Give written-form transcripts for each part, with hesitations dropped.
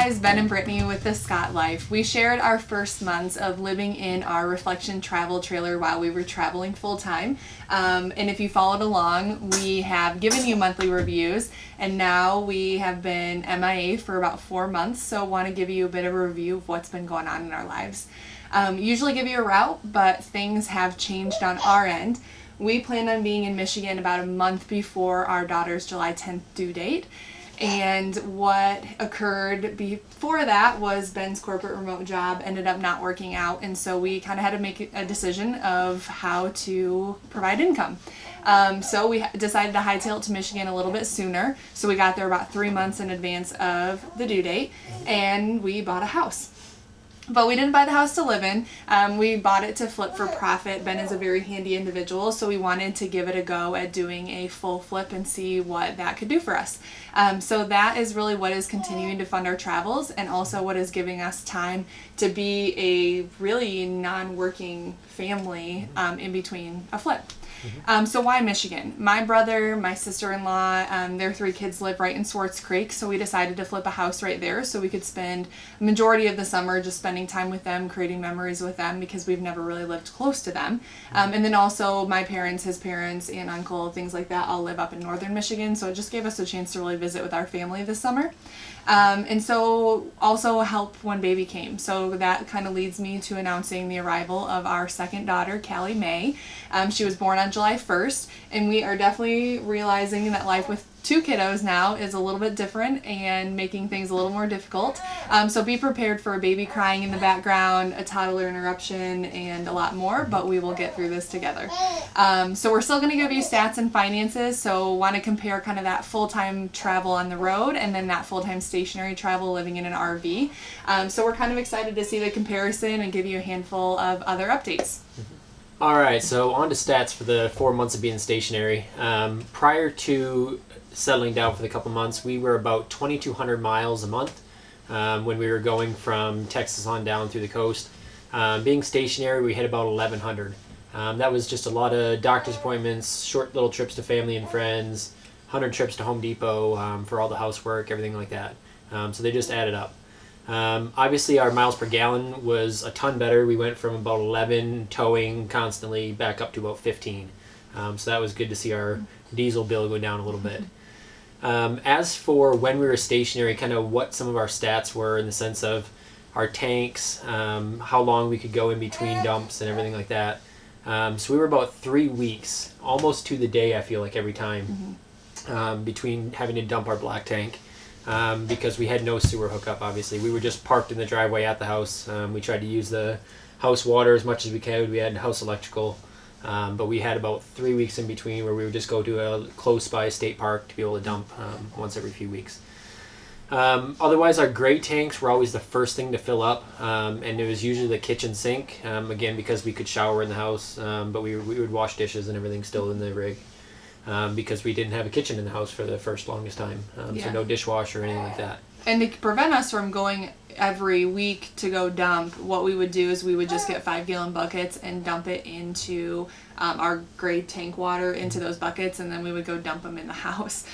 guys, Ben and Brittany with the Scott Life. We shared our first months of living in our Reflection travel trailer while we were traveling full-time. And if you followed along, we have given you monthly reviews, and now we have been MIA for about 4 months, so want to give you a bit of a review of what's been going on in our lives. Usually give you a route, but things have changed on our end. We planned on being in Michigan about a month before our daughter's July 10th due date. And what occurred before that was Ben's corporate remote job ended up not working out, and so we kind of had to make a decision of how to provide income. So we decided to hightail it to Michigan a little bit sooner, so we got there about 3 months in advance of the due date, and we bought a house. But we didn't buy the house to live in. We bought it to flip for profit. Ben is a very handy individual, so we wanted to give it a go at doing a full flip and see what that could do for us. So that is really what is continuing to fund our travels, and also what is giving us time to be a really non-working family in between a flip. So why Michigan? My brother, my sister-in-law, their 3 kids live right in Swartz Creek, so we decided to flip a house right there so we could spend a majority of the summer just spending time with them, creating memories with them, because we've never really lived close to them. And then also my parents, his parents, aunt, uncle, things like that all live up in northern Michigan, so it just gave us a chance to really visit with our family this summer. And so also help when baby came. So that kind of leads me to announcing the arrival of our second daughter, Callie Mae. She was born on July 1st, and we are definitely realizing that life with 2 kiddos now is a little bit different and making things a little more difficult. So be prepared for a baby crying in the background, a toddler interruption, and a lot more, but we will get through this together. So we're still going to give you stats and finances, so want to compare kind of that full-time travel on the road and then that full-time stationary travel living in an RV. So we're kind of excited to see the comparison and give you a handful of other updates. All right, so on to stats for the 4 months of being stationary. Prior to settling down for the couple months, we were about 2,200 miles a month when we were going from Texas on down through the coast. Being stationary, we hit about 1,100. That was just a lot of doctor's appointments, short little trips to family and friends, 100 trips to Home Depot for all the housework, everything like that. So they just added up. Obviously, our miles per gallon was a ton better. We went from about 11 towing constantly back up to about 15. So that was good to see our diesel bill go down a little bit. As for when we were stationary, kind of what some of our stats were in the sense of our tanks, how long we could go in between dumps and everything like that. So we were about 3 weeks, almost to the day, I feel like, every time, between having to dump our black tank. Because we had no sewer hookup, obviously. We were just parked in the driveway at the house. We tried to use the house water as much as we could. We had house electrical. But we had about 3 weeks in between where we would just go to a close-by state park to be able to dump once every few weeks. Otherwise, our gray tanks were always the first thing to fill up, and it was usually the kitchen sink, again, because we could shower in the house, but we would wash dishes and everything still in the rig. Because we didn't have a kitchen in the house for the longest time. So no dishwasher or anything like that. And to prevent us from going every week to go dump, what we would do is we would just get 5-gallon buckets and dump it into our gray tank water into those buckets, and then we would go dump them in the house.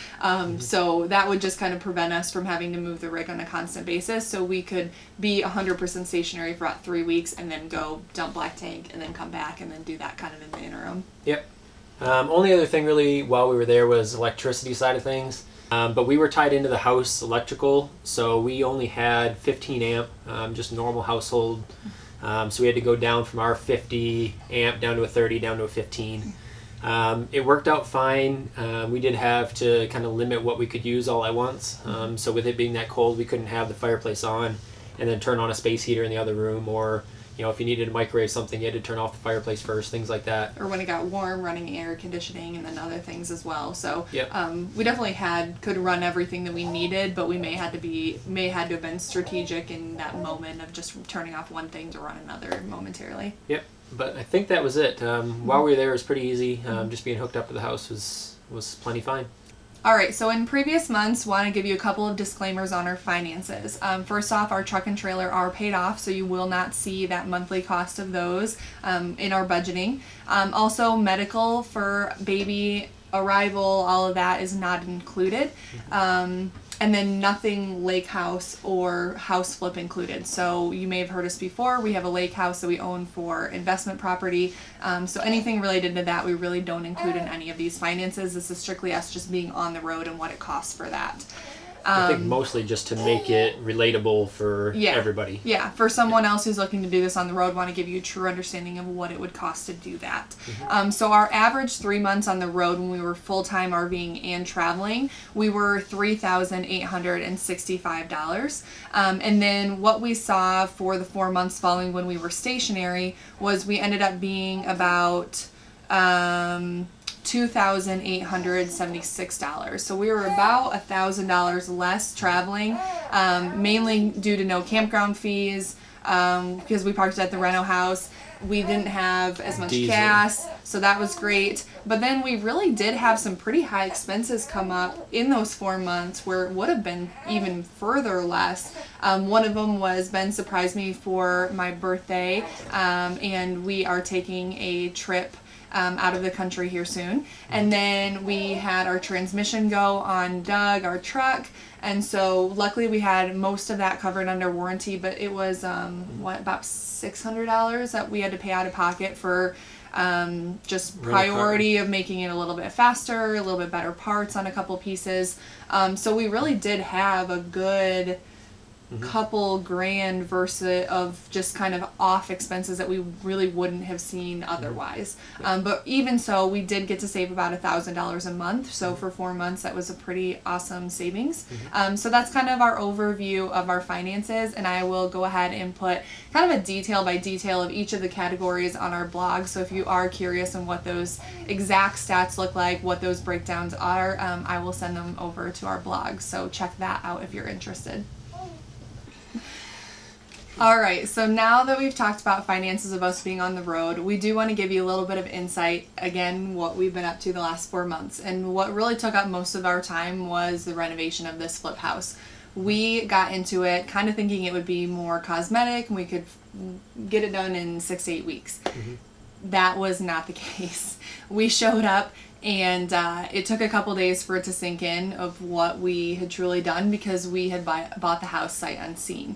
So that would just kind of prevent us from having to move the rig on a constant basis, so we could be 100% stationary for about 3 weeks and then go dump black tank and then come back and then do that kind of in the interim. Yep. Only other thing really while we were there was electricity side of things. But we were tied into the house electrical, so we only had 15 amp, just normal household. So we had to go down from our 50 amp down to a 30, down to a 15. It worked out fine. We did have to kind of limit what we could use all at once. So with it being that cold, we couldn't have the fireplace on and then turn on a space heater in the other room, or if you needed to microwave something, you had to turn off the fireplace first, things like that. Or when it got warm, running air conditioning and then other things as well. So yep. We definitely could run everything that we needed, but we may had to have been strategic in that moment of just turning off one thing to run another momentarily. Yep, but I think that was it. While we were there, it was pretty easy. Just being hooked up to the house was plenty fine. All right, so in previous months, want to give you a couple of disclaimers on our finances. First off, our truck and trailer are paid off, so you will not see that monthly cost of those in our budgeting. Also, medical for baby arrival, all of that is not included. And then nothing lake house or house flip included. So you may have heard us before. We have a lake house that we own for investment property. So anything related to that, we really don't include in any of these finances. This is strictly us just being on the road and what it costs for that. I think mostly just to make it relatable for everybody. Yeah, for someone else who's looking to do this on the road, want to give you a true understanding of what it would cost to do that. So our average 3 months on the road when we were full-time RVing and traveling, we were $3,865. And then what we saw for the 4 months following when we were stationary was we ended up being about $2,876. So we were about $1,000 less traveling, mainly due to no campground fees, because we parked at the reno house. We didn't have as much gas, so that was great. But then we really did have some pretty high expenses come up in those 4 months where it would have been even further less. One of them was Ben surprised me for my birthday, and we are taking a trip out of the country here soon. And then we had our transmission go on Doug, our truck. And so luckily we had most of that covered under warranty, but it was, about $600 that we had to pay out of pocket for just priority of making it a little bit faster, a little bit better parts on a couple pieces. So we really did have a good couple grand versus of just kind of off expenses that we really wouldn't have seen otherwise. But even so, we did get to save about $1,000 a month. So for 4 months, that was a pretty awesome savings. So that's kind of our overview of our finances, and I will go ahead and put kind of a detail by detail of each of the categories on our blog. So if you are curious on what those exact stats look like, what those breakdowns are, I will send them over to our blog. So check that out if you're interested. All right, so now that we've talked about finances of us being on the road, we do want to give you a little bit of insight, again, what we've been up to the last 4 months. And what really took up most of our time was the renovation of this flip house. We got into it kind of thinking it would be more cosmetic and we could get it done in 6 to 8 weeks. That was not the case. We showed up and it took a couple days for it to sink in of what we had truly done because we had bought the house sight unseen.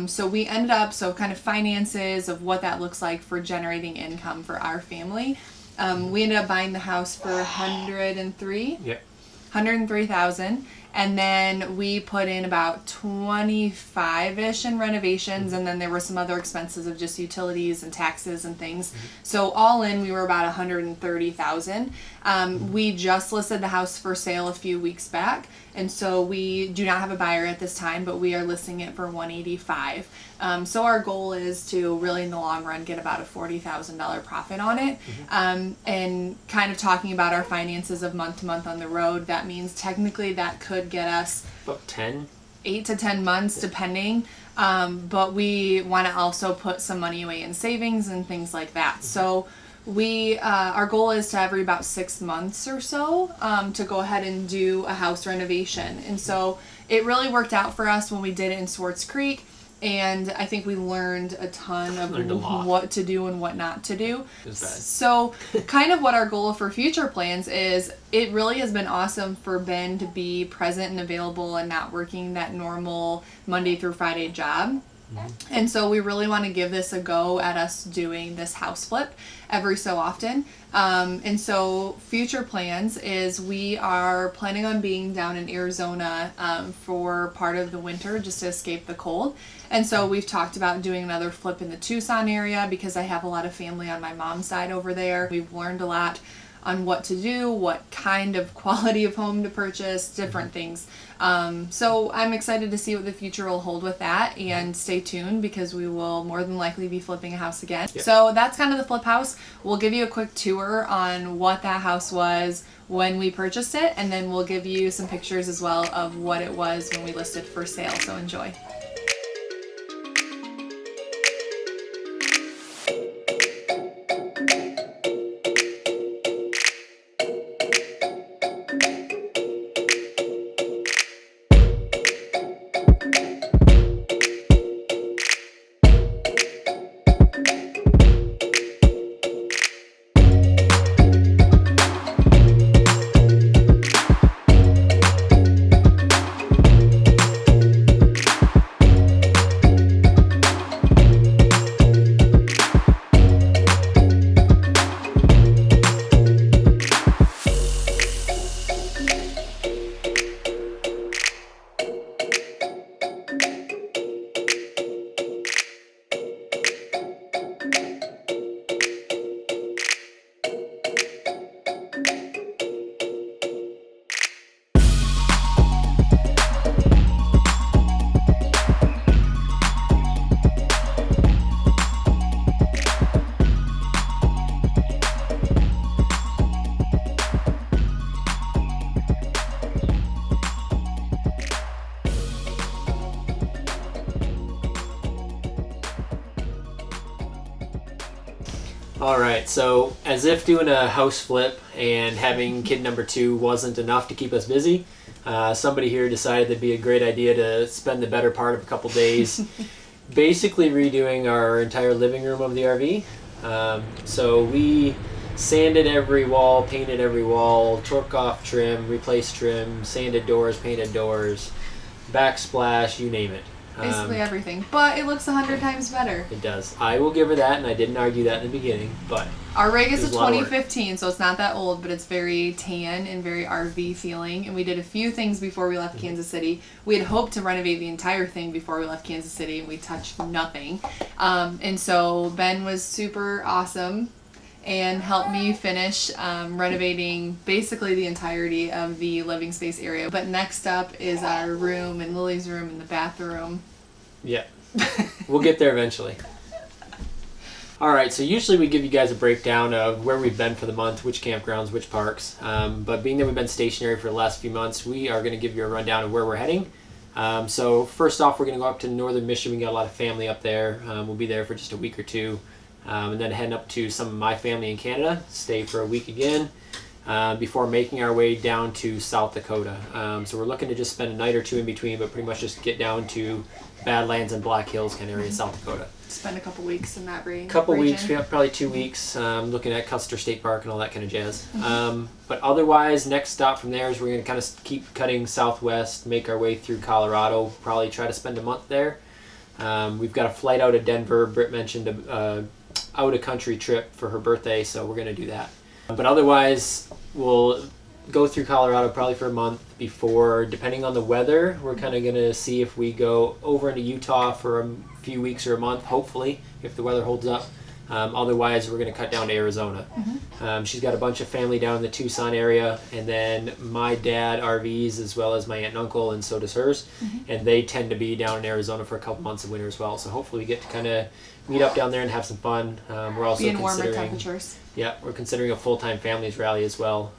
So we ended up, kind of finances of what that looks like for generating income for our family. We ended up buying the house for $103,000. And then we put in about 25-ish in renovations, and then there were some other expenses of just utilities and taxes and things. So all in, we were about $130,000. We just listed the house for sale a few weeks back, and so we do not have a buyer at this time, but we are listing it for $185,000. So our goal is to really, in the long run, get about a $40,000 profit on it. And kind of talking about our finances of month to month on the road, that means technically that could get us about 8 to 10 months depending. But we want to also put some money away in savings and things like that. So we our goal is to every about 6 months or so to go ahead and do a house renovation. And so it really worked out for us when we did it in Swartz Creek. And I think we learned a ton of what to do and what not to do. So kind of what our goal for future plans is, it really has been awesome for Ben to be present and available and not working that normal Monday through Friday job. And so we really want to give this a go at us doing this house flip every so often. And so future plans is we are planning on being down in Arizona for part of the winter just to escape the cold. And so we've talked about doing another flip in the Tucson area because I have a lot of family on my mom's side over there. We've learned a lot on what to do, what kind of quality of home to purchase, different things. So I'm excited to see what the future will hold with that, and stay tuned because we will more than likely be flipping a house again. So that's kind of the flip house. We'll give you a quick tour on what that house was when we purchased it, and then we'll give you some pictures as well of what it was when we listed for sale. So enjoy. All right, so as if doing a house flip and having kid number 2 wasn't enough to keep us busy, somebody here decided it'd be a great idea to spend the better part of a couple days basically redoing our entire living room of the RV. So we sanded every wall, painted every wall, torque off trim, replaced trim, sanded doors, painted doors, backsplash, you name it. Basically everything, but it looks 100 times better. It does. I will give her that, and I didn't argue that in the beginning, but our rig is it a was a lot of work. 2015, so it's not that old, but it's very tan and very RV feeling. And we did a few things before we left Kansas City. We had hoped to renovate the entire thing before we left Kansas City, and we touched nothing. And so Ben was super awesome and helped me finish renovating basically the entirety of the living space area. But next up is our room and Lily's room and the bathroom. Yeah, we'll get there eventually. All right, so usually we give you guys a breakdown of where we've been for the month, which campgrounds, which parks. But being that we've been stationary for the last few months, we are going to give you a rundown of where we're heading. So first off, we're going to go up to northern Michigan. We got a lot of family up there. We'll be there for just a week or two. And then heading up to some of my family in Canada, stay for a week again, before making our way down to South Dakota. So we're looking to just spend a night or two in between, but pretty much just get down to Badlands and Black Hills kind of area, South Dakota. Spend a couple weeks in that region. Weeks, yeah, probably 2 weeks, looking at Custer State Park and all that kind of jazz. But otherwise, next stop from there is we're going to kind of keep cutting southwest, make our way through Colorado, probably try to spend a month there. We've got a flight out of Denver. Britt mentioned a out-of-country trip for her birthday, so we're going to do that. But otherwise, we'll go through Colorado probably for a month before, depending on the weather, we're kind of going to see if we go over into Utah for a few weeks or a month, hopefully, if the weather holds up. Otherwise, we're going to cut down to Arizona. She's got a bunch of family down in the Tucson area, and then my dad RVs as well as my aunt and uncle, and so does hers. And they tend to be down in Arizona for a couple months of winter as well. So hopefully we get to kind of meet up down there and have some fun. We're also be in warmer considering temperatures. Yeah, we're considering a full-time families rally as well.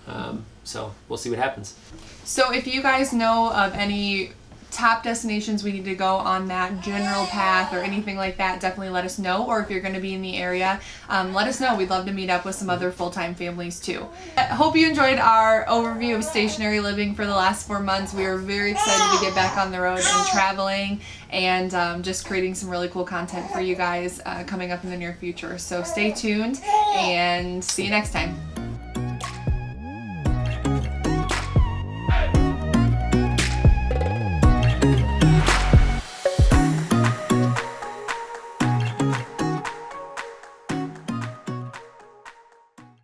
So we'll see what happens. So if you guys know of any top destinations we need to go on that general path or anything like that, definitely let us know. Or if you're going to be in the area, let us know. We'd love to meet up with some other full-time families too. I hope you enjoyed our overview of stationary living for the last 4 months. We are very excited to get back on the road and traveling and just creating some really cool content for you guys coming up in the near future. So stay tuned and see you next time.